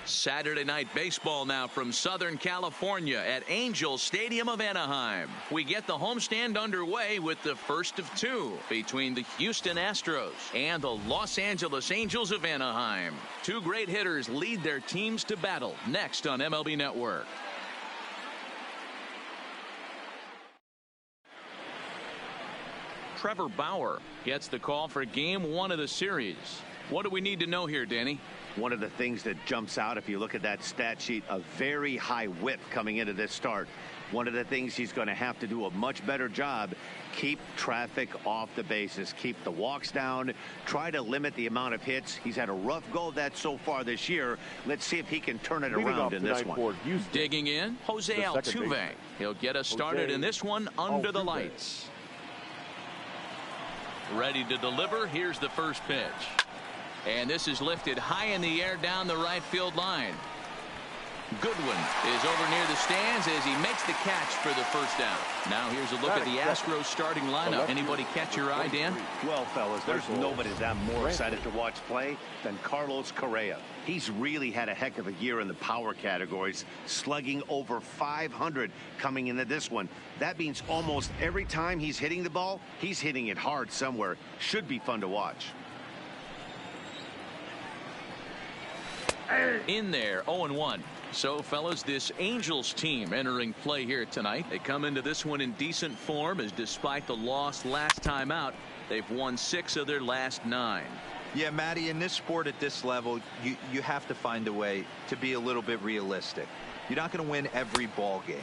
Saturday night baseball now from Southern California at Angels Stadium of Anaheim. We get the homestand underway with the first of two between the Houston Astros and the Los Angeles Angels of Anaheim. Two great hitters lead their teams to battle next on MLB Network. Trevor Bauer gets the call for game one of the series. What do we need to know here, Danny? One of the things that jumps out, if you look at that stat sheet, a very high whip coming into this start. One of the things he's going to have to do a much better job, keep traffic off the bases, keep the walks down, try to limit the amount of hits. He's had a rough go of that so far this year. Let's see if he can turn it around in this one. Digging in, Jose Altuve. He'll get us started in this one under the lights. Ready to deliver. Here's the first pitch. And this is lifted high in the air down the right field line. Goodwin is over near the stands as he makes the catch for the first down. Now here's a look at the Astros starting lineup. Anybody catch your eye, Dan? Well, fellas, there's nobody that I'm more excited to watch play than Carlos Correa. He's really had a heck of a year in the power categories, slugging over 500 coming into this one. That means almost every time he's hitting the ball, he's hitting it hard somewhere. Should be fun to watch. In there, 0-1. So, fellas, this Angels team entering play here tonight. They come into this one in decent form, as despite the loss last time out, they've won 6 of their last 9. Yeah, Matty, in this sport at this level, you have to find a way to be a little bit realistic. You're not going to win every ball game.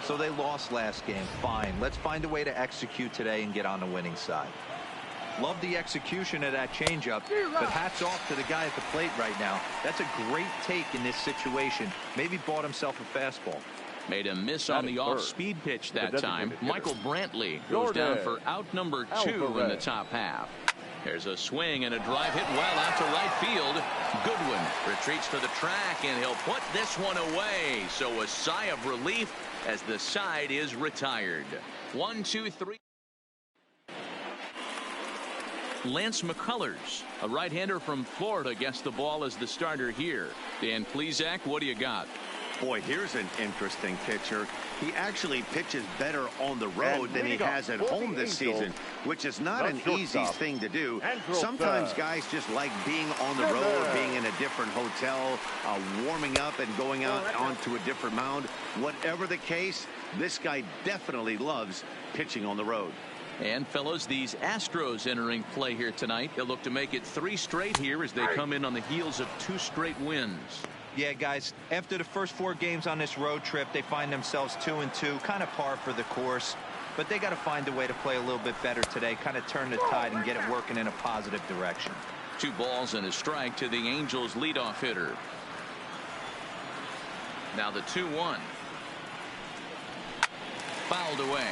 So they lost last game. Fine. Let's find a way to execute today and get on the winning side. Love the execution of that changeup, but hats off to the guy at the plate right now. That's a great take in this situation. Maybe bought himself a fastball. Made a miss on the off-speed pitch that time. Michael Brantley goes down for out number 2 in the top half. There's a swing and a drive hit well out to right field. Goodwin retreats to the track, and he'll put this one away. So a sigh of relief as the side is retired. 1, 2, 3. Lance McCullers, a right-hander from Florida, gets the ball as the starter here. Dan Plesac, what do you got? Boy, here's an interesting pitcher. He actually pitches better on the road than he has at home this season, which is not an easy thing to do. Sometimes guys just like being on the road, being in a different hotel, warming up and going out onto a different mound. Whatever the case, this guy definitely loves pitching on the road. And, fellas, these Astros entering play here tonight. They'll look to make it 3 straight here as they come in on the heels of 2 straight wins. Yeah, guys, after the first 4 games on this road trip, they find themselves 2-2, kind of par for the course. But they got to find a way to play a little bit better today, kind of turn the tide and get it working in a positive direction. 2 balls and a strike to the Angels leadoff hitter. Now the 2-1. Fouled away.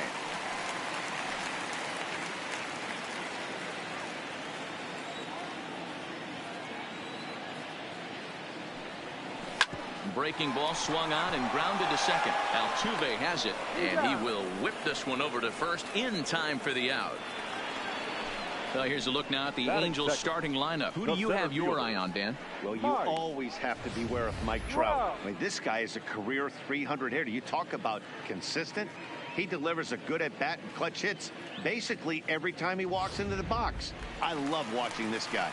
Breaking ball swung on and grounded to second. Altuve has it, and he will whip this one over to first in time for the out. Well, here's a look now at the Angels starting lineup. Who do you have your eye on, Dan? Well, you always have to beware of Mike Trout. I mean, this guy is a career 300 hitter. You talk about consistent. He delivers a good at-bat and clutch hits basically every time he walks into the box. I love watching this guy.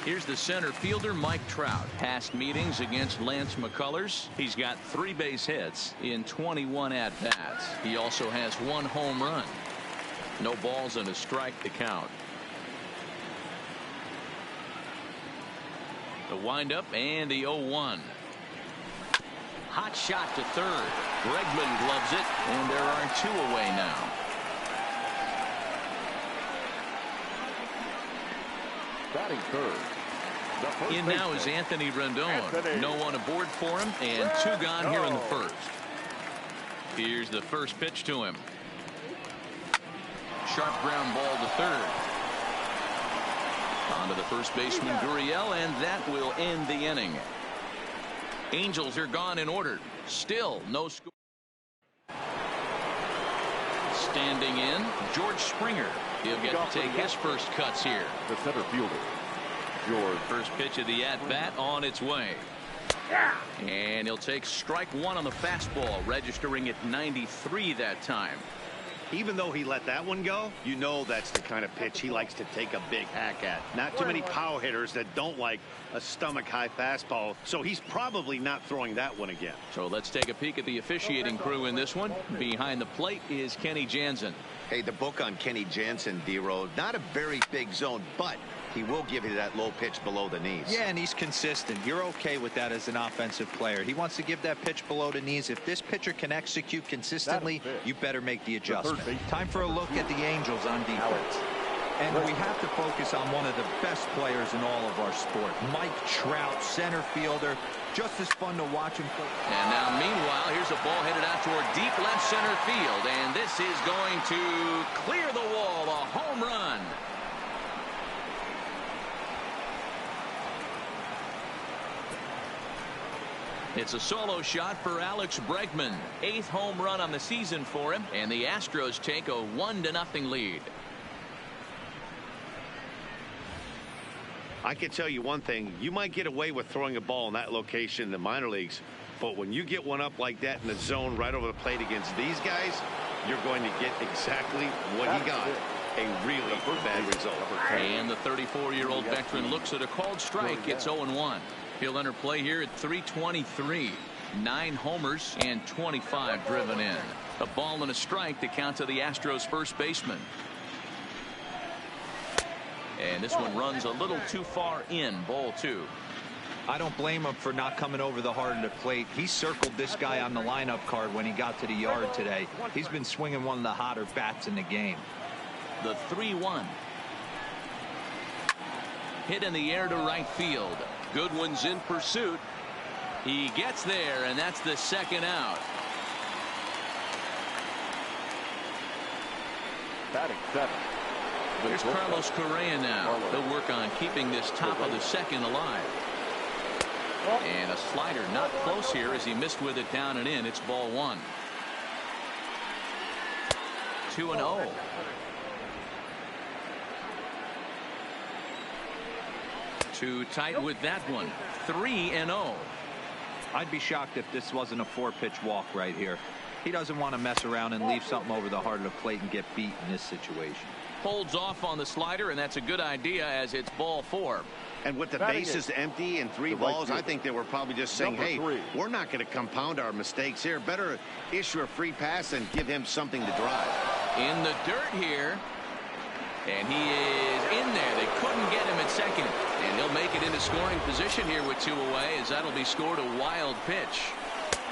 Here's the center fielder, Mike Trout. Past meetings against Lance McCullers. He's got 3 base hits in 21 at-bats. He also has 1 home run. No balls and a strike to count. The windup and the 0-1. Hot shot to third. Bregman gloves it, and there are 2 away now. Batting third. In now is Anthony Rendon. No one aboard for him, and 2 gone here in the first. Here's the first pitch to him. Sharp ground ball to third. On to the first baseman, Gurriel, and that will end the inning. Angels are gone in order. Still no score. Standing in, George Springer. He'll get to take his first cuts here. The center fielder. George. First pitch of the at-bat on its way. And he'll take strike one on the fastball, registering at 93 that time. Even though he let that one go, you know that's the kind of pitch he likes to take a big hack at. Not too many power hitters that don't like a stomach-high fastball, so he's probably not throwing that one again. So let's take a peek at the officiating crew in this one. Behind the plate is Kenny Jansen. Hey, the book on Kenny Jansen, D-Road, not a very big zone, but he will give you that low pitch below the knees. Yeah, and he's consistent. You're okay with that as an offensive player. He wants to give that pitch below the knees. If this pitcher can execute consistently, you better make the adjustment. Time for a look at the Angels on defense. And we have to focus on one of the best players in all of our sport. Mike Trout, center fielder. Just as fun to watch him play. And now, meanwhile, here's a ball headed out toward deep left center field. And this is going to clear the wall. A home run. It's a solo shot for Alex Bregman. 8th home run on the season for him. And the Astros take a 1-0 lead. I can tell you one thing. You might get away with throwing a ball in that location in the minor leagues. But when you get one up like that in the zone right over the plate against these guys, you're going to get exactly what he got. A really bad result. And the 34-year-old veteran looks at a called strike. It's 0-1. He'll enter play here at 323. 9 homers and 25 driven in. A ball and a strike to count to the Astros first baseman. And this one runs a little too far in. Ball 2. I don't blame him for not coming over the heart of the plate. He circled this guy on the lineup card when he got to the yard today. He's been swinging one of the hotter bats in the game. The 3-1. Hit in the air to right field. Goodwin's in pursuit. He gets there, and that's the second out. Batting 7. Here's Carlos Correa now. He'll work on keeping this top of the second alive. And a slider not close here as he missed with it down and in. It's ball 1. 2-0. Too tight with that one. 3-0. I'd be shocked if this wasn't a 4-pitch walk right here. He doesn't want to mess around and leave something over the heart of the plate and get beat in this situation. Holds off on the slider, and that's a good idea as it's ball 4. And with the bases empty and 3 balls, I think they were probably just saying, hey, we're not going to compound our mistakes here. Better issue a free pass and give him something to drive. In the dirt here. And he is in there. They couldn't get him at second. And he'll make it into scoring position here with 2 away, as that'll be scored a wild pitch.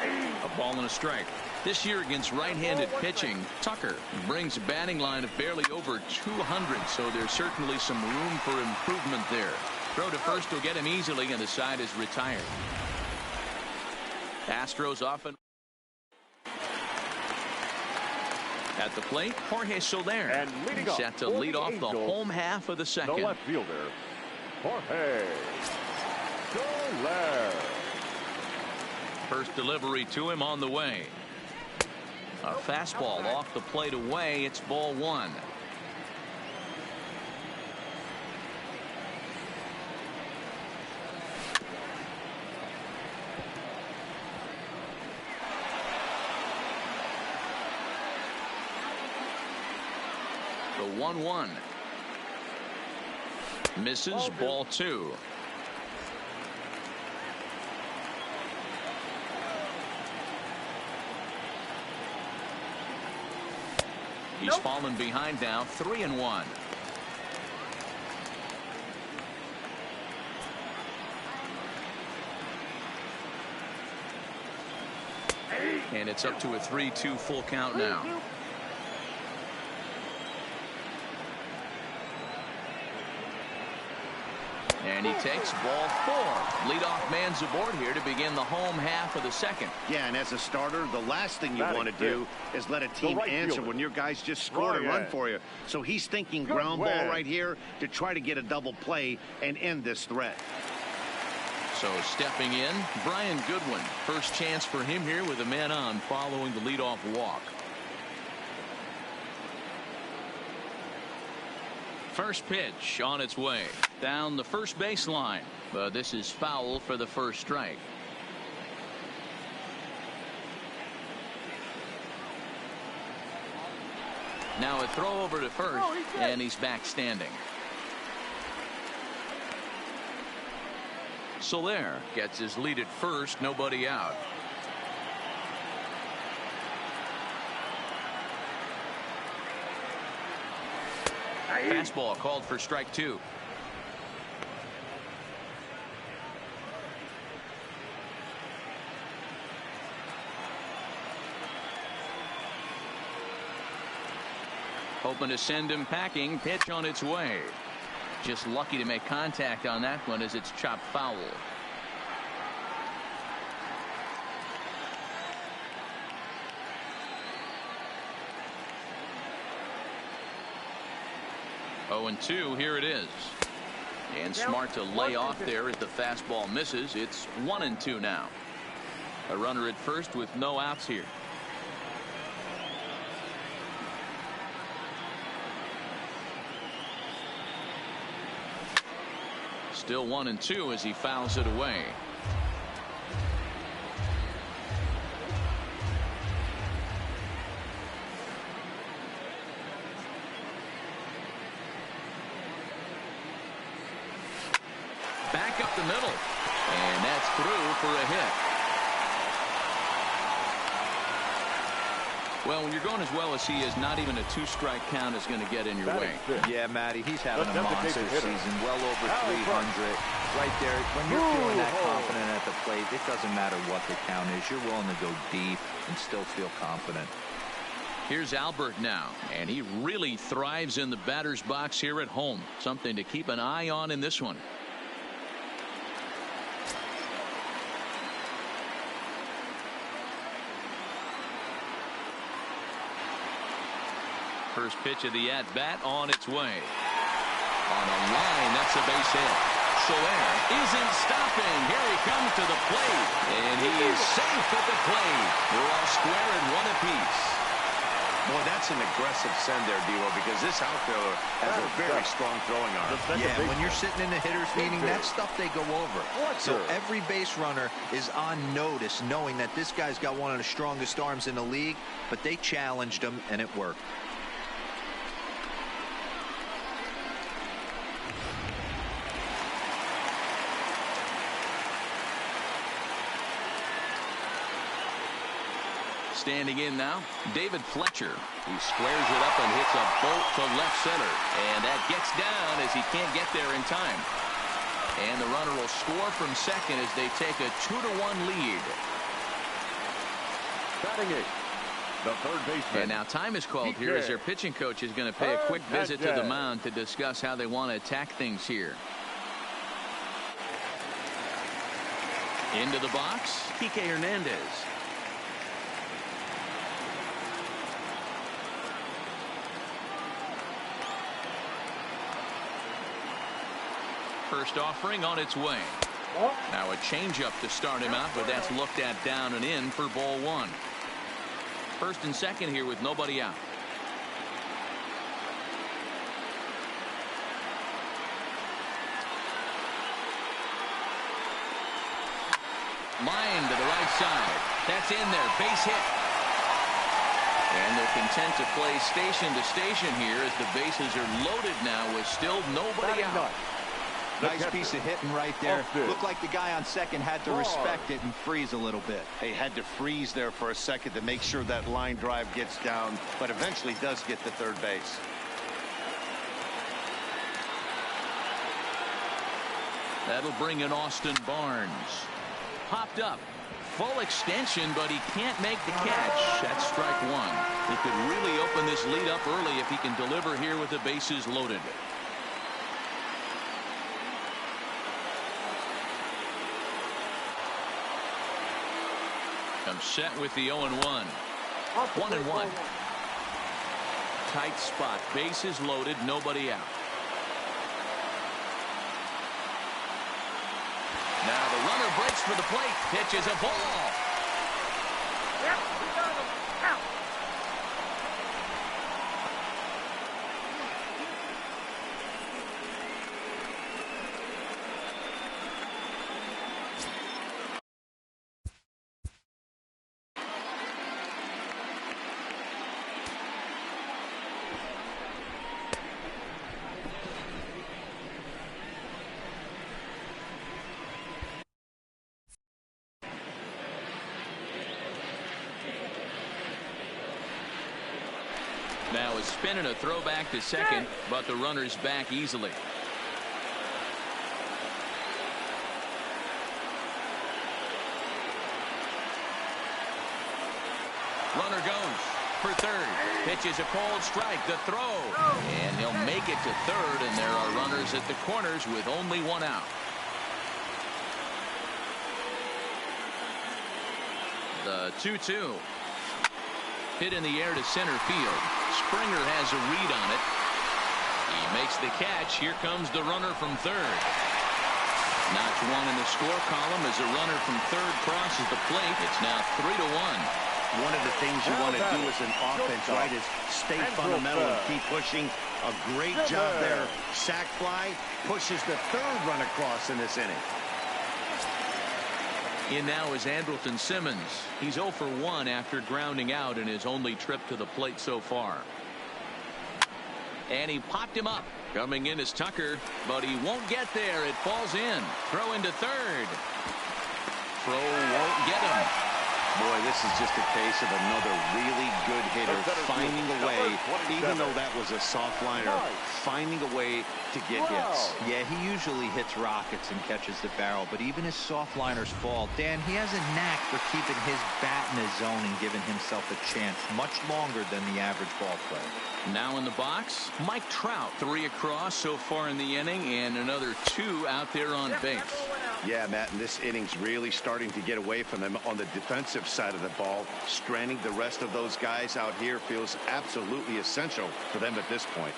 A ball and a strike. This year against right-handed pitching, Tucker brings a batting line of barely over 200, so there's certainly some room for improvement there. Throw to first will get him easily, and the side is retired. Astros often at the plate, Jorge Soler. And set to lead off the home half of the second. The left fielder, Jorge Soler. First delivery to him on the way. A fastball off the plate away. It's ball 1. The 1-1. Misses. Ball 2. He's fallen behind now. 3-1. And it's up to a 3-2 full count now. And he takes ball 4. Leadoff man's aboard here to begin the home half of the second. Yeah, and as a starter, the last thing you want to do is let a team answer when your guys just scored a run for you. So he's thinking ground ball right here to try to get a double play and end this threat. So stepping in, Brian Goodwin. First chance for him here with a man on following the leadoff walk. First pitch on its way down the first baseline, but this is foul for the first strike. Now a throw over to first, and he's back standing. Soler gets his lead at first, nobody out. Fastball called for strike 2. Hoping to send him packing. Pitch on its way. Just lucky to make contact on that one as it's chopped foul. Oh, and 2, here it is. And smart to lay off there as the fastball misses. It's 1-2 now. A runner at first with no outs here. Still 1-2 as he fouls it away. Back up the middle, and that's through for a hit. Well, when you're going as well as he is, not even a 2-strike count is going to get in your way. Yeah, Matty, he's having a monster season, well over 300. Right there, when you're feeling that confident at the plate, it doesn't matter what the count is. You're willing to go deep and still feel confident. Here's Albert now, and he really thrives in the batter's box here at home. Something to keep an eye on in this one. First pitch of the at-bat on its way. On a line, that's a base hit. Soler isn't stopping. Here he comes to the plate, and he is safe at the plate. We're all square and 1 apiece. Boy, that's an aggressive send there, D-Lo, because this outfielder has a very strong throwing arm. Yeah, when you're sitting in a hitter's meeting, that's stuff they go over. So every base runner is on notice, knowing that this guy's got one of the strongest arms in the league, but they challenged him, and it worked. Standing in now, David Fletcher. He squares it up and hits a bolt to left center. And that gets down as he can't get there in time. And the runner will score from second as they take a 2-1 lead. Batting it, the third baseman. And now time is called here as their pitching coach is going to pay a quick visit to the mound to discuss how they want to attack things here. Into the box, Kike Hernandez. First offering on its way. Now a changeup to start him out, but that's looked at down and in for ball 1. First and second here with nobody out. Line to the right side. That's in there. Base hit. And they're content to play station to station here as the bases are loaded now with still nobody out. Nice piece of hitting right there. Looked like the guy on second had to respect it and freeze a little bit. They had to freeze there for a second to make sure that line drive gets down, but eventually does get to third base. That'll bring in Austin Barnes. Popped up. Full extension, but he can't make the catch. That's strike 1. He could really open this lead up early if he can deliver here with the bases loaded. Comes set with the 0-1. 1-1. Tight spot. Bases loaded. Nobody out. Now the runner breaks for the plate. Pitches a ball. spin and a throw back to second, but the runner's back easily. Runner goes for third. Pitches a cold strike. The throw. And he'll make it to third, and there are runners at the corners with only one out. The 2-2. Hit in the air to center field. Springer has a read on it. He makes the catch. Here comes the runner from third. Notch one in the score column as a runner from third crosses the plate. It's now 3-1. One of the things you want to do as an offense, right, is stay fundamental and keep pushing. A great job there. Sac fly pushes the third run across in this inning. In now is Andrelton Simmons. He's 0 for 1 after grounding out in his only trip to the plate so far. And he popped him up. Coming in is Tucker, but he won't get there. It falls in. Throw into third. Throw won't get him. Boy, this is just a case of another really good hitter finding a way, even though that was a soft liner, finding a way to get hits. Yeah, he usually hits rockets and catches the barrel, but even his soft liners fall. Dan, he has a knack for keeping his bat in his zone and giving himself a chance much longer than the average ball player. Now in the box, Mike Trout, 3 across so far in the inning, and another 2 out there on base. Yeah, Matt, and this inning's really starting to get away from them on the defensive side of the ball. Stranding the rest of those guys out here feels absolutely essential for them at this point.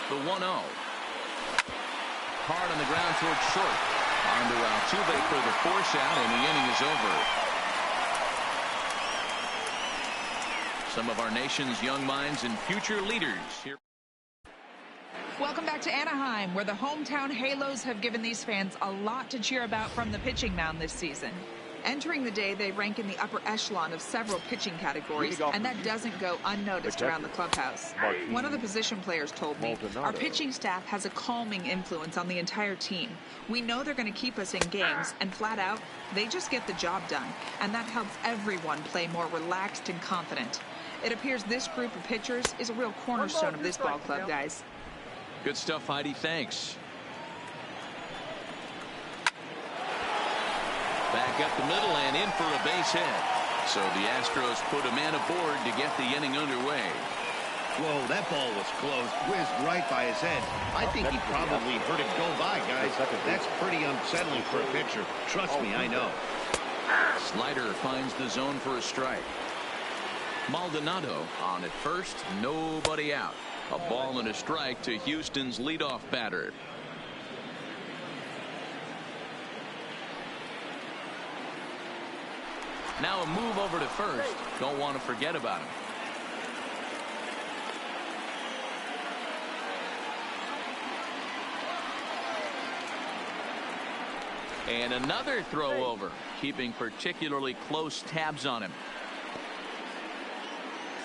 The 1-0. Hard on the ground towards short. On to Altuve for the force out, and the inning is over. Some of our nation's young minds and future leaders here. Welcome back to Anaheim, where the hometown Halos have given these fans a lot to cheer about from the pitching mound this season. Entering the day, they rank in the upper echelon of several pitching categories, and that doesn't go unnoticed around the clubhouse. One of the position players told me, our pitching staff has a calming influence on the entire team. We know they're going to keep us in games, and flat out, they just get the job done, and that helps everyone play more relaxed and confident. It appears this group of pitchers is a real cornerstone of this ball club, guys. Good stuff, Heidi. Thanks. Back up the middle and in for a base hit. So the Astros put a man aboard to get the inning underway. Whoa, that ball was close. Whizzed right by his head. I think he probably heard it go by, guys. That's pretty unsettling for a pitcher. Trust me, I know. Slider finds the zone for a strike. Maldonado on at first, nobody out. A ball and a strike to Houston's leadoff batter. Now a move over to first. Don't want to forget about him. And another throw over, keeping particularly close tabs on him.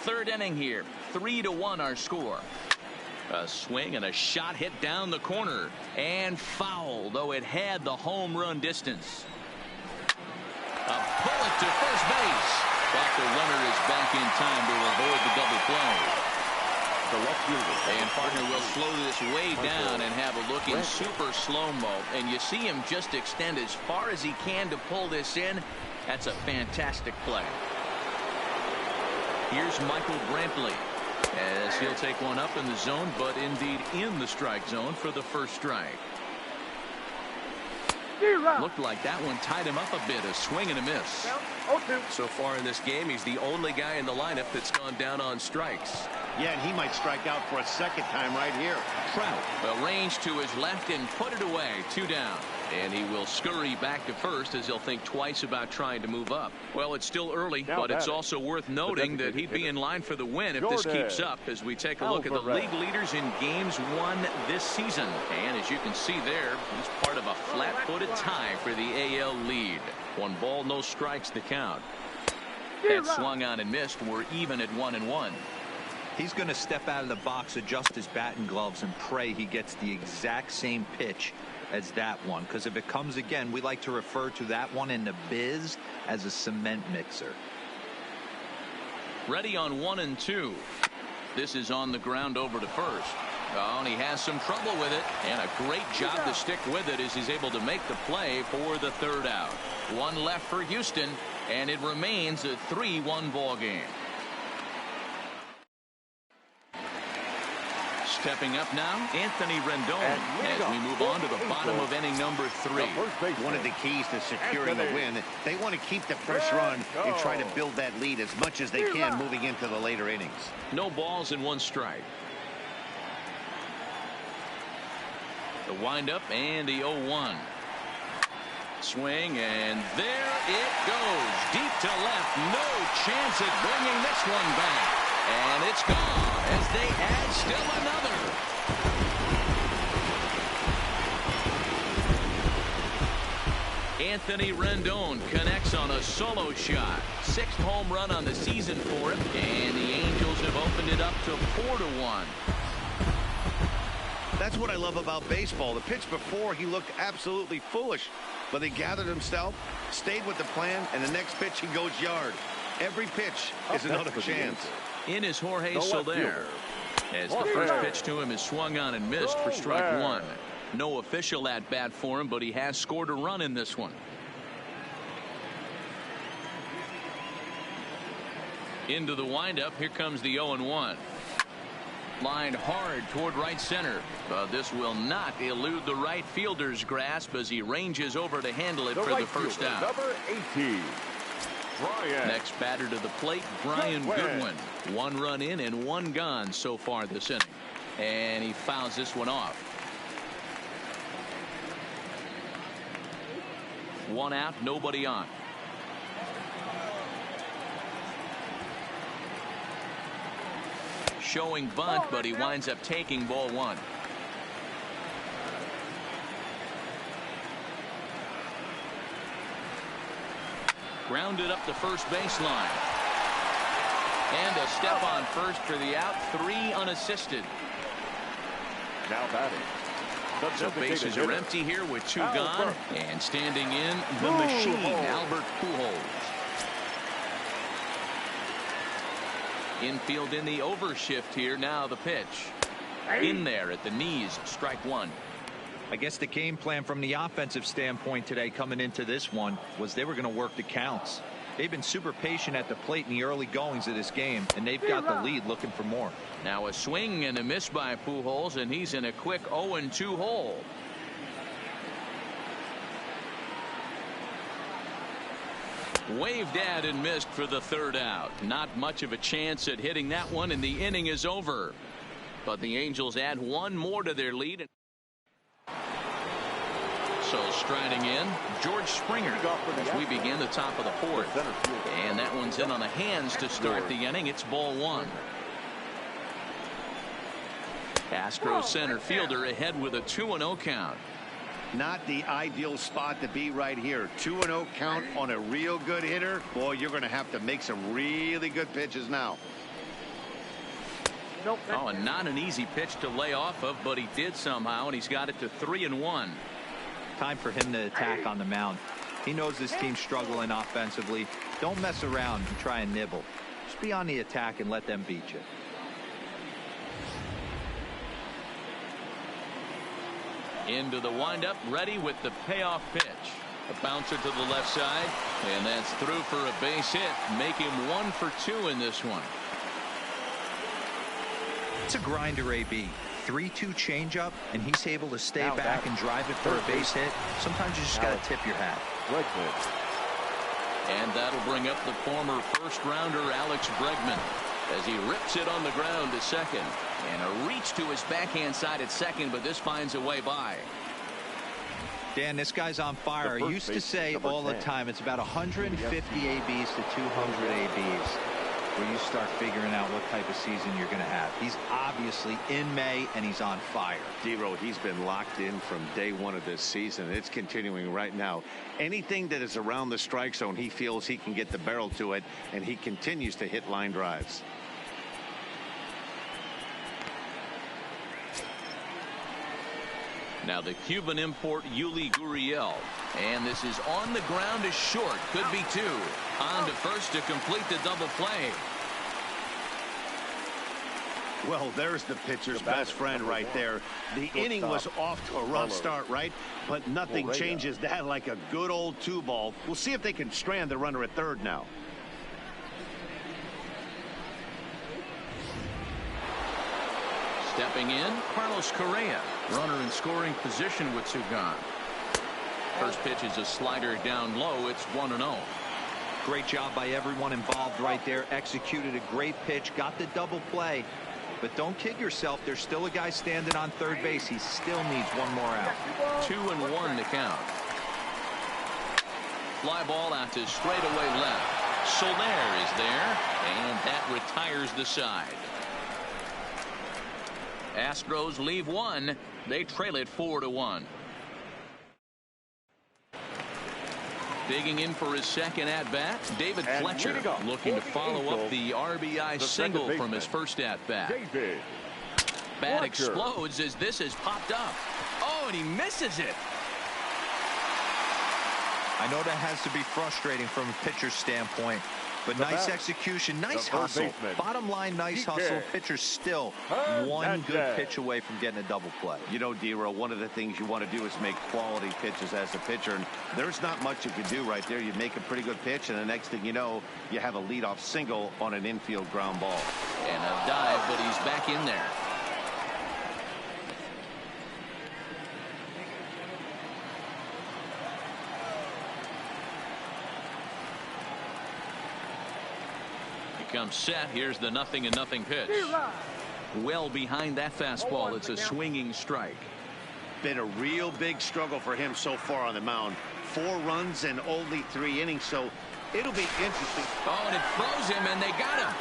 Third inning here, 3-1 our score. A swing and a shot hit down the corner and foul, though it had the home run distance. A bullet to first base, but the runner is back in time to avoid the double play. And partner will slow this way down and have a look in super slow-mo, and you see him just extend as far as he can to pull this in. That's a fantastic play. Here's Michael Brantley as he'll take one up in the zone, but indeed in the strike zone for the first strike. Looked like that one tied him up a bit. A swing and a miss. So far in this game, he's the only guy in the lineup that's gone down on strikes. Yeah, and he might strike out for a second time right here. Trout arranged to his left and put it away. 2 down. And he will scurry back to first as he'll think twice about trying to move up. Well, it's still early, but it's also worth noting that he'd be in line for the win if this keeps up as we take a look at the league leaders in games won this season. And as you can see there, he's part of a flat-footed tie for the AL lead. 1 ball, no strikes to count. That swung on and missed. We're even at 1-1. He's going to step out of the box, adjust his batting gloves, and pray he gets the exact same pitch as that one, because if it comes again, we like to refer to that one in the biz as a cement mixer. Ready on 1 and 2. This is on the ground over to first. Oh, and he has some trouble with it, and a great job to stick with it as he's able to make the play for the third out. One left for Houston, and it remains a 3-1 ball game. Stepping up now, Anthony Rendon, as we move on to the bottom of inning number 3. One of the keys to securing the win, they want to keep the pressure on and try to build that lead as much as they can moving into the later innings. No balls and 1 strike. The windup and the 0-1. Swing, and there it goes. Deep to left. No chance at bringing this one back. And it's gone as they add still another. Anthony Rendon connects on a solo shot. 6th home run on the season for him. And the Angels have opened it up to 4-1. That's what I love about baseball. The pitch before, he looked absolutely foolish. But he gathered himself, stayed with the plan, and the next pitch he goes yard. Every pitch is another chance. In is Jorge Soler, as the first pitch to him is swung on and missed for strike 1. No official at bat for him, but he has scored a run in this one. Into the windup. Here comes the 0-1. Lined hard toward right center, but this will not elude the right fielder's grasp as he ranges over to handle it for the first out. Number 18. Next batter to the plate, Brian Goodwin. 1 run in and 1 gone so far this inning. And he fouls this one off. 1 out, nobody on. Showing bunt, but he winds up taking ball 1. Grounded up the first baseline. And a step on first for the out. 3 unassisted. Now batting. So bases are empty here with 2 gone. And standing in, the machine, Albert Pujols. Infield in the overshift here. Now the pitch. In there at the knees. Strike 1. I guess the game plan from the offensive standpoint today coming into this one was they were going to work the counts. They've been super patient at the plate in the early goings of this game, and they've got the lead looking for more. Now a swing and a miss by Pujols, and he's in a quick 0-2 hole. Waved at and missed for the third out. Not much of a chance at hitting that one, and the inning is over. But the Angels add 1 more to their lead. So striding in, George Springer as we begin the top of the 4th. And that one's in on the hands to start the inning. It's ball 1. Astros center fielder ahead with a 2-0 count. Not the ideal spot to be right here. 2-0 count on a real good hitter. Boy, you're going to have to make some really good pitches now. Oh, and not an easy pitch to lay off of, but he did somehow, and he's got it to 3-1. Time for him to attack on the mound. He knows this team's struggling offensively. Don't mess around and try and nibble. Just be on the attack and let them beat you. Into the windup, ready with the payoff pitch. A bouncer to the left side, and that's through for a base hit. Make him 1 for 2 in this one. It's a grinder, AB. 3-2 changeup, and he's able to stay back and drive it for a base hit. Sometimes you just got to tip your hat. And that'll bring up the former first-rounder Alex Bregman as he rips it on the ground to second. And a reach to his backhand side at second, but this finds a way by. Dan, this guy's on fire. I used to say all the time it's about 150 ABs to 200 ABs where you start figuring out what type of season you're going to have. He's obviously in May, and he's on fire. D-Row, he's been locked in from day 1 of this season. It's continuing right now. Anything that is around the strike zone, he feels he can get the barrel to it, and he continues to hit line drives. Now the Cuban import Yuli Gurriel, and this is on the ground is short. Could be 2. On to first to complete the double play. Well, there's the pitcher's best friend right there. The inning was off to a rough start, right? But nothing changes that like a good old 2-ball. We'll see if they can strand the runner at third now. Stepping in, Carlos Correa. Runner in scoring position with 2 gone. First pitch is a slider down low. It's 1-0. Great job by everyone involved right there. Executed a great pitch, got the double play. But don't kid yourself, there's still a guy standing on third base. He still needs one more out. 2-1 to count. Fly ball out to straightaway left. Soler is there, and that retires the side. Astros leave 1. They trail it 4-1. Digging in for his second at-bat, David Fletcher looking to follow up the RBI single from his first at-bat. Bat explodes as this has popped up. Oh, and he misses it. I know that has to be frustrating from a pitcher's standpoint, but nice execution, nice hustle. Bottom line, nice hustle. Pitcher's still one good pitch away from getting a double play. You know, D-Row, one of the things you want to do is make quality pitches as a pitcher, and there's not much you can do right there. You make a pretty good pitch, and the next thing you know, you have a leadoff single on an infield ground ball. And a dive, but he's back in there. Comes set. Here's the 0-0 pitch. Well behind that fastball. It's a swinging strike. Been a real big struggle for him so far on the mound. 4 runs in only 3 innings, so it'll be interesting. Oh, and it froze him, and they got him.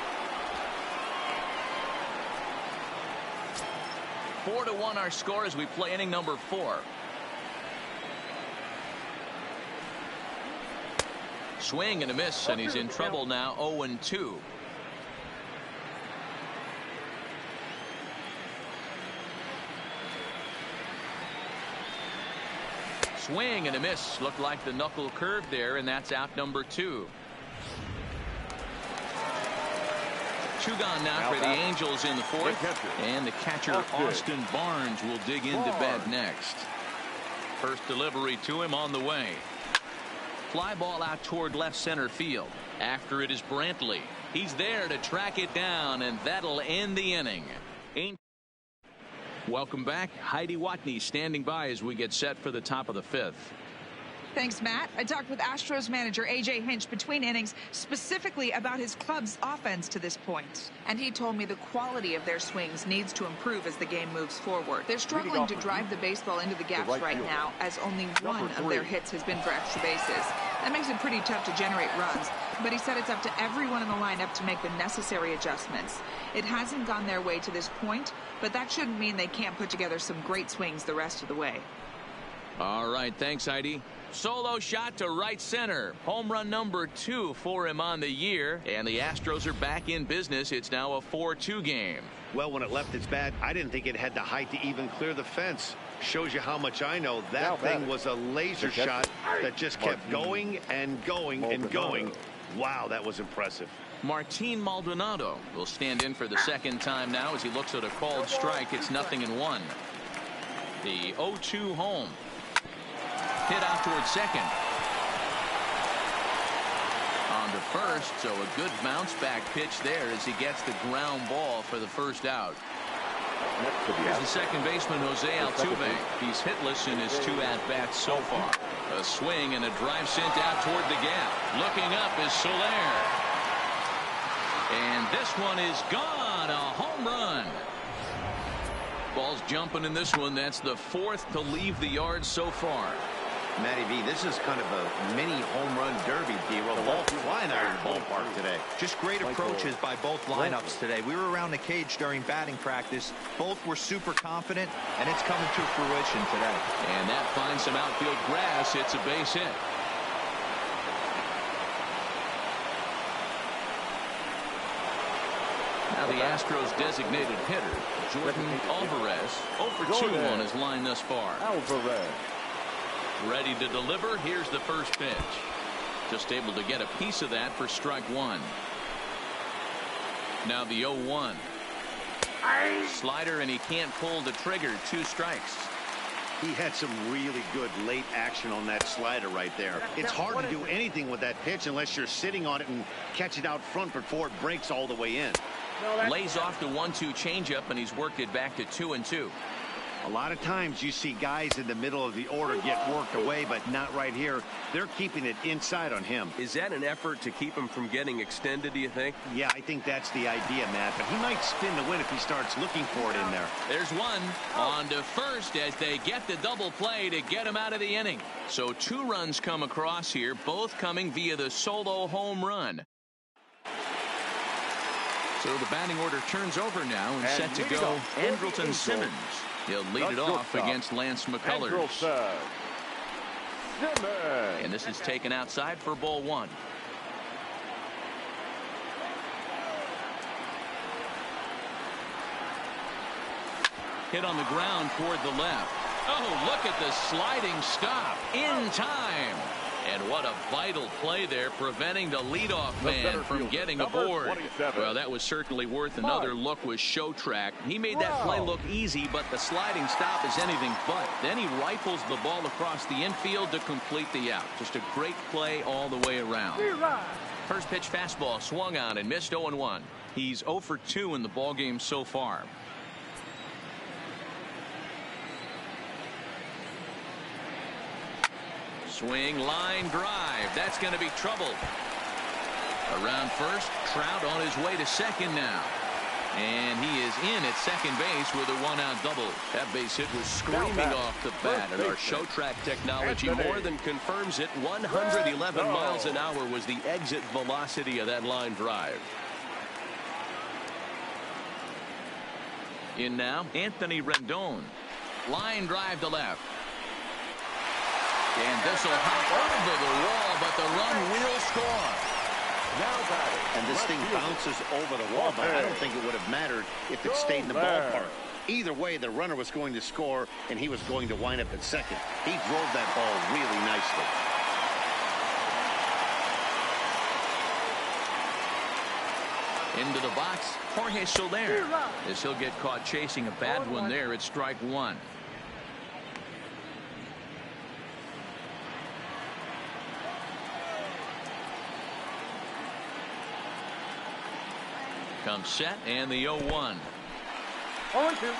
4-1 our score as we play inning number 4. Swing and a miss, and he's in trouble now. 0-2. Swing and a miss. Looked like the knuckle curve there, and that's out number 2. 2 gone now for the Angels in the 4th. And the catcher, Austin Barnes, will dig into bat next. First delivery to him on the way. Fly ball out toward left center field. After it is Brantley. He's there to track it down, and that'll end the inning. Welcome back. Heidi Watney standing by as we get set for the top of the 5th. Thanks, Matt. I talked with Astros manager A.J. Hinch between innings specifically about his club's offense to this point. And he told me the quality of their swings needs to improve as the game moves forward. They're struggling to drive the baseball into the gaps right now, as only one of their hits has been for extra bases. That makes it pretty tough to generate runs, but he said it's up to everyone in the lineup to make the necessary adjustments. It hasn't gone their way to this point, but that shouldn't mean they can't put together some great swings the rest of the way. All right, thanks, Heidi. Solo shot to right center. Home run number 2 for him on the year. And the Astros are back in business. It's now a 4-2 game. Well, when it left its bat, I didn't think it had the height to even clear the fence. Shows you how much I know. That thing was a laser shot that just kept going and going and going. Wow, that was impressive. Martin Maldonado will stand in for the second time now as he looks at a called strike. It's 0-1. The 0-2 home. Hit out towards second. On to first, so a good bounce back pitch there as he gets the ground ball for the first out. Here's the second baseman, Jose Altuve. He's hitless in his 2 at-bats so far. A swing and a drive sent out toward the gap. Looking up is Soler. And this one is gone. A home run. Ball's jumping in this one. That's the 4th to leave the yard so far. Matty V, this is kind of a mini home run derby, D-Row. Ball flying out of the ballpark today. Just great approaches by both lineups today. We were around the cage during batting practice. Both were super confident, and it's coming to fruition today. And that finds some outfield grass. It's a base hit. Now the Astros designated hitter, Jordan Alvarez, 0 for 2 on his line thus far. Ready to deliver. Here's the first pitch. Just able to get a piece of that for strike 1. Now the 0-1. Slider, and he can't pull the trigger. 2 strikes. He had some really good late action on that slider right there. It's hard to do anything with that pitch unless you're sitting on it and catch it out front before it breaks all the way in. Lays off the 1-2 changeup, and he's worked it back to 2-2. A lot of times you see guys in the middle of the order get worked away, but not right here. They're keeping it inside on him. Is that an effort to keep him from getting extended, do you think? Yeah, I think that's the idea, Matt. But he might spin the win if he starts looking for it in there. There's one on to first as they get the double play to get him out of the inning. So 2 runs come across here, both coming via the solo home run. So the batting order turns over now and set to go Angels2020. He'll lead it off against Lance McCullers. And this is taken outside for ball 1. Hit on the ground toward the left. Oh, look at the sliding stop in time. And what a vital play there, preventing the leadoff man from getting aboard. Well, that was certainly worth another look with Showtrack. He made that play look easy, but the sliding stop is anything but. Then he rifles the ball across the infield to complete the out. Just a great play all the way around. First pitch fastball swung on and missed 0-1. He's 0 for 2 in the ballgame so far. Swing, line drive. That's going to be trouble. Around first, Trout on his way to second now. And he is in at second base with a 1-out double. That base hit was screaming off the bat, and our Showtrack technology more than confirms it. 111 miles an hour was the exit velocity of that line drive. In now, Anthony Rendon. Line drive to left. And this will hop over the wall, but the run will score. And this thing bounces over the wall, but I don't think it would have mattered if it stayed in the ballpark. Either way, the runner was going to score, and he was going to wind up at second. He drove that ball really nicely. Into the box, Jorge Soler. As he'll get caught chasing a bad one there at strike 1. Comes set and the 0-1. 0-2.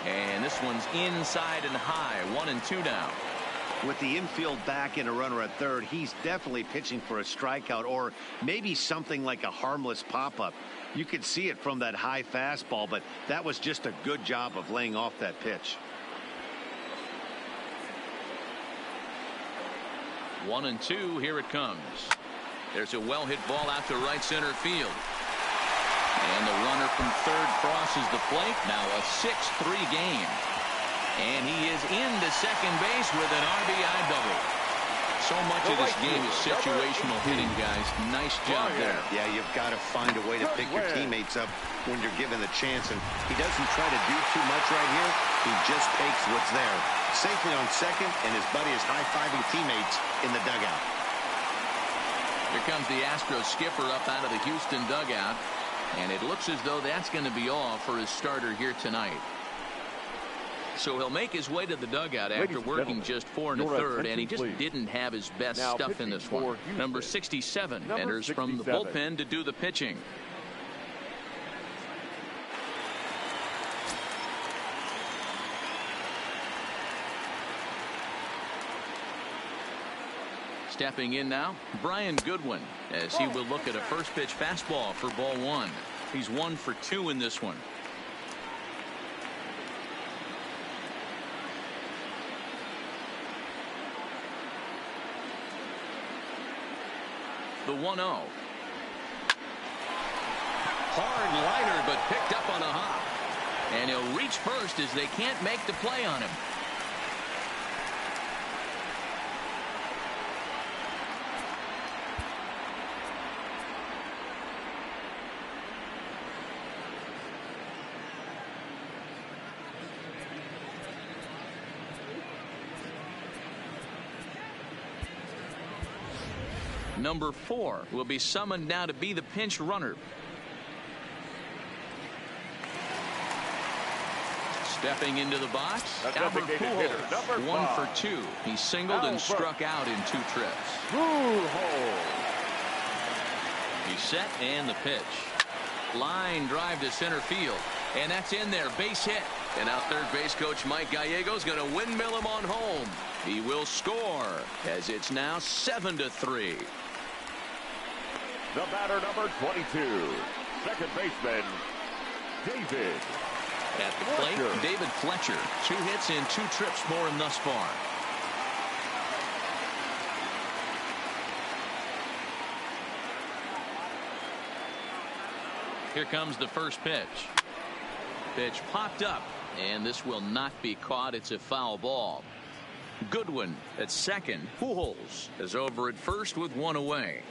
And this one's inside and high. 1-2 now. With the infield back and a runner at third, he's definitely pitching for a strikeout or maybe something like a harmless pop-up. You could see it from that high fastball, but that was just a good job of laying off that pitch. 1-2, here it comes. There's a well-hit ball out to right center field. And the runner from third crosses the plate. Now a 6-3 game. And he is into second base with an RBI double. So much of this game is situational hitting, guys. Nice job there. Yeah, you've got to find a way to pick your teammates up when you're given the chance. And he doesn't try to do too much right here. He just takes what's there. Safely on second, and his buddy is high-fiving teammates in the dugout. Here comes the Astros skipper up out of the Houston dugout. And it looks as though that's going to be all for his starter here tonight. So he'll make his way to the dugout after working just 4 1/3, and he just didn't have his best stuff in this one. Number 67 enters from the bullpen to do the pitching. Stepping in now, Brian Goodwin, as he will look at a first pitch fastball for ball 1. He's 1 for 2 in this one. The 1-0. Hard liner, but picked up on a hop. And he'll reach first as they can't make the play on him. Number 4 will be summoned now to be the pinch runner. Stepping into the box, Albert Pujols, 1 for 2. He singled and struck out in 2 trips. He's set and the pitch. Line drive to center field. And that's in there. Base hit. And now third base coach Mike Gallego's going to windmill him on home. He will score as it's now 7-3. The batter, number 22, second baseman, David. At the plate, David Fletcher. 2 hits in 2 trips for him thus far. Here comes the first pitch. Pitch popped up, and this will not be caught. It's a foul ball. Goodwin at second. Pujols is over at first with 1 away.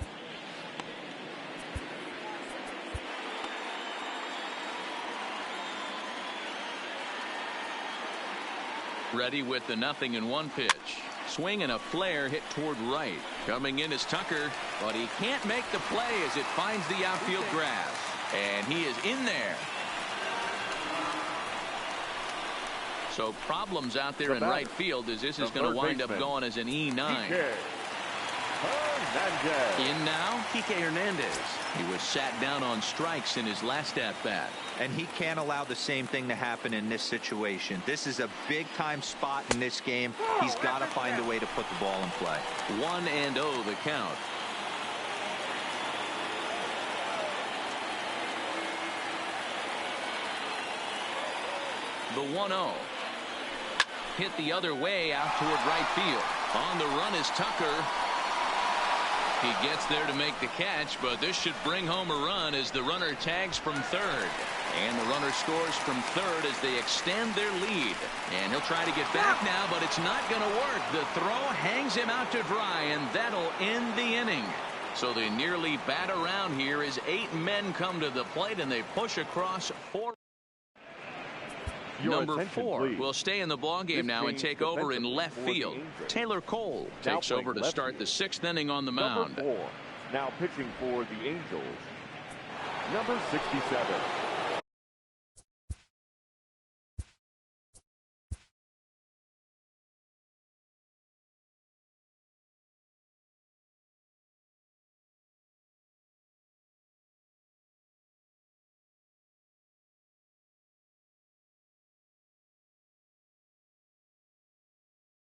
Ready with the 0-1 pitch. Swing and a flare hit toward right. Coming in is Tucker, but he can't make the play as it finds the outfield grass. And he is in there. So problems out there in right field as this is going to wind up going as an E9. In now, Kike Hernandez. He was sat down on strikes in his last at-bat. And he can't allow the same thing to happen in this situation. This is a big-time spot in this game. He's got to find a way to put the ball in play. 1-0 the count. The 1-0. Hit the other way out toward right field. On the run is Tucker. He gets there to make the catch, but this should bring home a run as the runner tags from third. And the runner scores from third as they extend their lead. And he'll try to get back now, but it's not going to work. The throw hangs him out to dry, and that'll end the inning. So they nearly bat around here as 8 men come to the plate, and they push across 4. Number 4 will stay in the ballgame now and take over in left field. Taylor Cole takes over to start the 6th inning on the mound. Number 4, now pitching for the Angels, number 67.